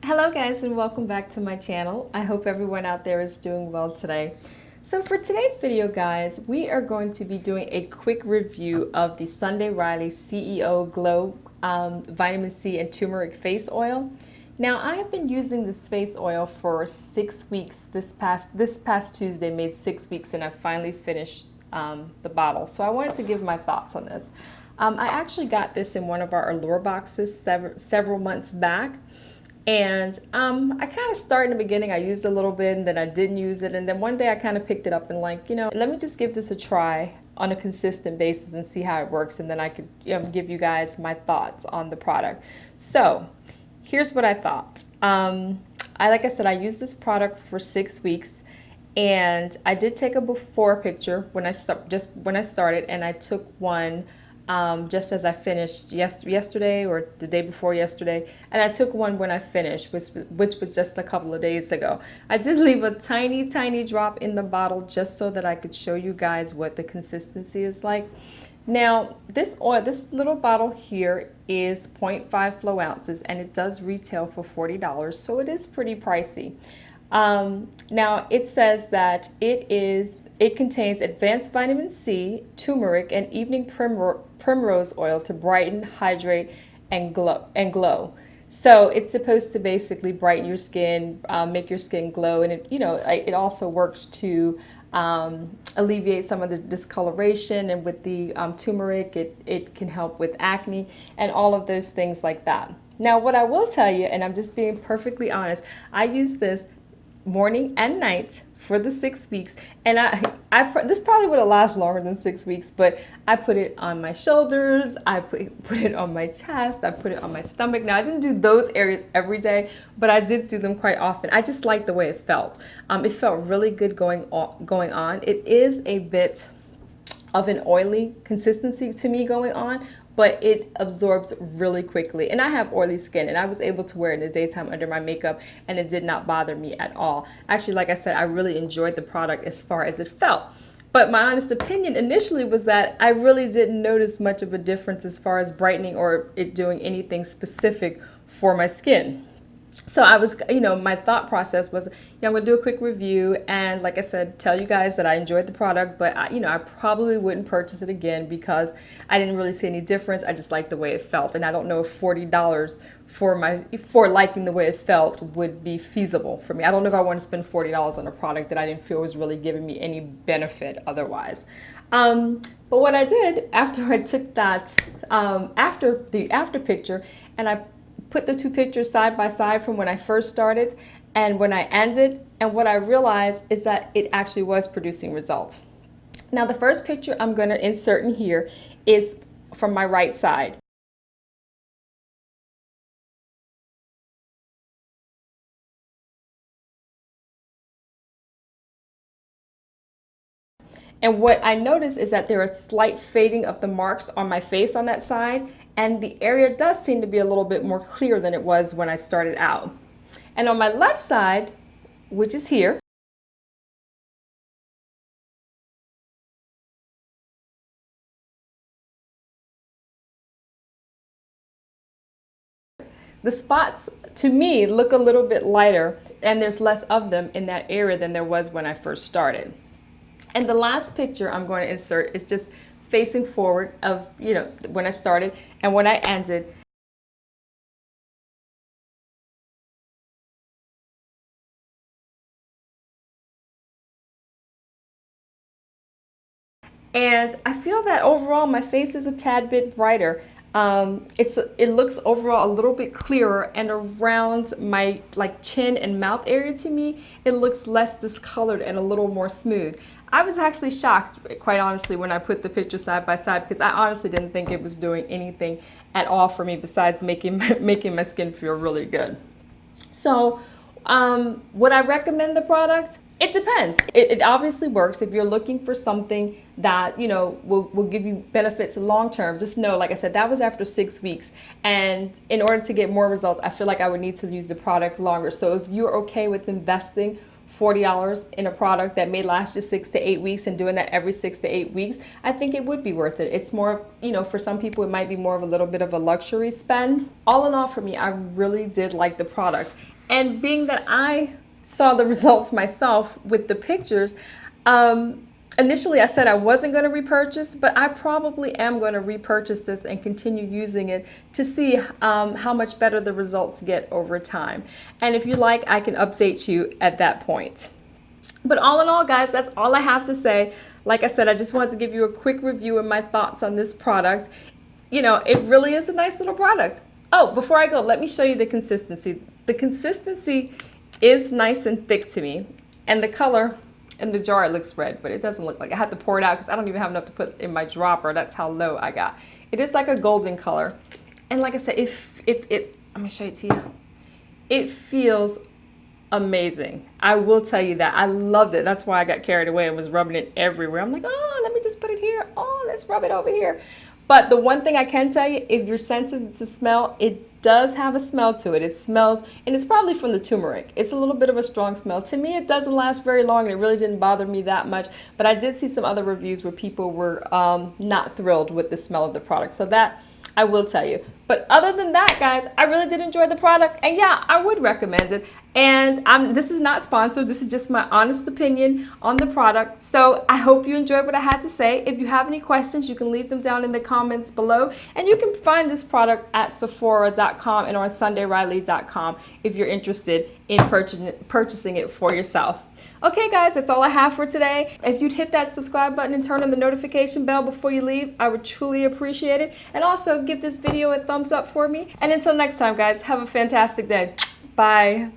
Hello guys and welcome back to my channel. I hope everyone out there is doing well today. So for today's video guys, we are going to be doing a quick review of the Sunday Riley C.E.O. Glow Vitamin C and Turmeric Face Oil. Now I have been using this face oil for 6 weeks. This past Tuesday made 6 weeks and I finally finished the bottle. So I wanted to give my thoughts on this. I actually got this in one of our Allure boxes several months back. And I kind of started in the beginning, I used a little bit and then I didn't use it. And then one day I kind of picked it up and let me just give this a try on a consistent basis and see how it works. And then I could give you guys my thoughts on the product. So here's what I thought. Like I said, I used this product for 6 weeks and I did take a before picture when I started, and I took one just as I finished yesterday or the day before yesterday, and I took one when I finished, which was just a couple of days ago. I did leave a tiny drop in the bottle just so that I could show you guys what the consistency is like. Now this little bottle here is 0.5 flow ounces and it does retail for $40, so it is pretty pricey. Now it says that it contains advanced vitamin C, turmeric, and evening primrose oil to brighten, hydrate, and glow. So it's supposed to basically brighten your skin, make your skin glow, and it also works to alleviate some of the discoloration. And with the turmeric, it can help with acne and all of those things like that. Now, what I will tell you, and I'm just being perfectly honest, I use this morning and night for the 6 weeks, and this probably would have lasted longer than 6 weeks, but I put it on my shoulders, I put it on my chest, I put it on my stomach. Now I didn't do those areas every day, but I did do them quite often. I just liked the way it felt. It felt really good going on. It is a bit of an oily consistency to me going on, but it absorbs really quickly. And I have oily skin, and I was able to wear it in the daytime under my makeup, and it did not bother me at all. Actually, like I said, I really enjoyed the product as far as it felt. But my honest opinion initially was that I really didn't notice much of a difference as far as brightening or it doing anything specific for my skin. So I was, my thought process was, I'm going to do a quick review and, like I said, tell you guys that I enjoyed the product, but I probably wouldn't purchase it again because I didn't really see any difference. I just liked the way it felt, and I don't know if $40 for liking the way it felt would be feasible for me. I don't know if I want to spend $40 on a product that I didn't feel was really giving me any benefit otherwise. But what I did after I took that, after the after picture, and I put the two pictures side by side from when I first started and when I ended, and what I realized is that it actually was producing results. Now the first picture I'm going to insert in here is from my right side. And what I noticed is that there is slight fading of the marks on my face on that side, and the area does seem to be a little bit more clear than it was when I started out. And on my left side, which is here, the spots to me look a little bit lighter, and there's less of them in that area than there was when I first started. And the last picture I'm going to insert is just facing forward of, when I started and when I ended. And I feel that overall my face is a tad bit brighter. It looks overall a little bit clearer, and around my chin and mouth area, to me, it looks less discolored and a little more smooth. I was actually shocked, quite honestly, when I put the picture side by side, because I honestly didn't think it was doing anything at all for me besides making my skin feel really good. So would I recommend the product? It depends. It obviously works if you're looking for something that will give you benefits long term. Just know, like I said, that was after 6 weeks, and in order to get more results, I feel like I would need to use the product longer. So if you're okay with investing $40 in a product that may last you 6 to 8 weeks and doing that every 6 to 8 weeks, I think it would be worth it. It's more, for some people it might be more of a little bit of a luxury spend. All in all, for me, I really did like the product. And being that I saw the results myself with the pictures, initially I said I wasn't going to repurchase, but I probably am going to repurchase this and continue using it to see how much better the results get over time. And if you like, I can update you at that point. But all in all, guys, that's all I have to say. Like I said, I just wanted to give you a quick review of my thoughts on this product. You know, it really is a nice little product. Oh, before I go, let me show you the consistency. The consistency is nice and thick to me. And the color in the jar, it looks red, but it doesn't look like it. I had to pour it out because I don't even have enough to put in my dropper. That's how low I got. It is like a golden color. And like I said, I'm going to show it to you. It feels amazing. I will tell you that. I loved it. That's why I got carried away and was rubbing it everywhere. I'm like, oh, let me just put it here. Oh, let's rub it over here. But the one thing I can tell you, if you're sensitive to smell, it does have a smell to it. It smells, and it's probably from the turmeric. It's a little bit of a strong smell. To me, it doesn't last very long, and it really didn't bother me that much. But I did see some other reviews where people were not thrilled with the smell of the product. So that I will tell you. But other than that, guys, I really did enjoy the product. And yeah, I would recommend it. And this is not sponsored. This is just my honest opinion on the product. So I hope you enjoyed what I had to say. If you have any questions, you can leave them down in the comments below. And you can find this product at Sephora.com and on SundayRiley.com if you're interested in purchasing it for yourself. Okay, guys, that's all I have for today. If you'd hit that subscribe button and turn on the notification bell before you leave, I would truly appreciate it. And also give this video a thumbs up for me. And until next time, guys, have a fantastic day. Bye.